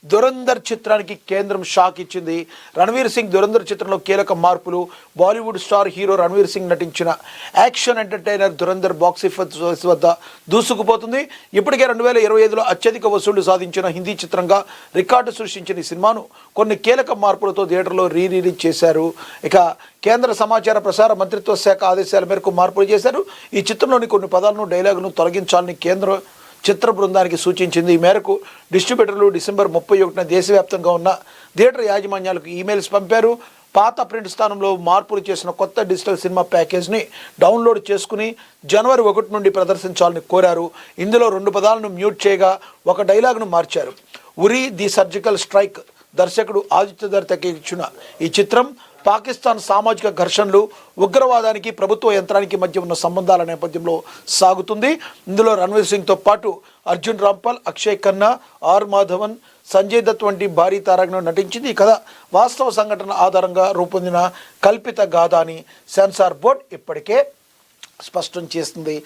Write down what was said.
దురంధర్ చిత్రానికి కేంద్రం షాక్ ఇచ్చింది. రణవీర్ సింగ్ దురంధర్ చిత్రంలో కీలక మార్పులు. బాలీవుడ్ స్టార్ హీరో రణవీర్ సింగ్ నటించిన యాక్షన్ ఎంటర్టైనర్ దురంధర్ బాక్సాఫీస్ వద్ద దూసుకుపోతుంది. ఇప్పటికే 2025లో అత్యధిక వసూళ్లు సాధించిన హిందీ చిత్రంగా రికార్డు సృష్టించిన ఈ సినిమాను కొన్ని కీలక మార్పులతో థియేటర్లో రిలీజ్ చేశారు. ఇక కేంద్ర సమాచార ప్రసార మంత్రిత్వ శాఖ ఆదేశాల మేరకు మార్పులు చేశారు. ఈ చిత్రంలోని కొన్ని పదాలను డైలాగును తొలగించాలని కేంద్ర చిత్ర బృందానికి సూచించింది. ఈ మేరకు డిస్ట్రిబ్యూటర్లు డిసెంబర్ 31న దేశవ్యాప్తంగా ఉన్న థియేటర్ యాజమాన్యాలకు ఈమెయిల్స్ పంపారు. పాత ప్రింట్ స్థానంలో మార్పులు చేసిన కొత్త డిజిటల్ సినిమా ప్యాకేజ్ని డౌన్లోడ్ చేసుకుని జనవరి 1 నుండి ప్రదర్శించాలని కోరారు. ఇందులో 2 పదాలను మ్యూట్ చేయగా ఒక డైలాగ్ను మార్చారు. ఉరి ది సర్జికల్ స్ట్రైక్ దర్శకుడు ఆదిత్యధర్ తెరకెక్కించిన ఈ చిత్రం పాకిస్తాన్ సామాజిక ఘర్షణలు, ఉగ్రవాదానికి ప్రభుత్వ యంత్రానికి మధ్య ఉన్న సంబంధాల నేపథ్యంలో సాగుతుంది. ఇందులో రణవీర్ సింగ్తో పాటు అర్జున్ రాంపాల్, అక్షయ్ ఖన్నా, ఆర్ మాధవన్, సంజయ్ దత్ వంటి భారీ తారాగణం నటించింది. ఈ కథ వాస్తవ సంఘటన ఆధారంగా రూపొందిన కల్పిత గాథ అని సెన్సార్ బోర్డ్ ఇప్పటికే స్పష్టం చేస్తుంది.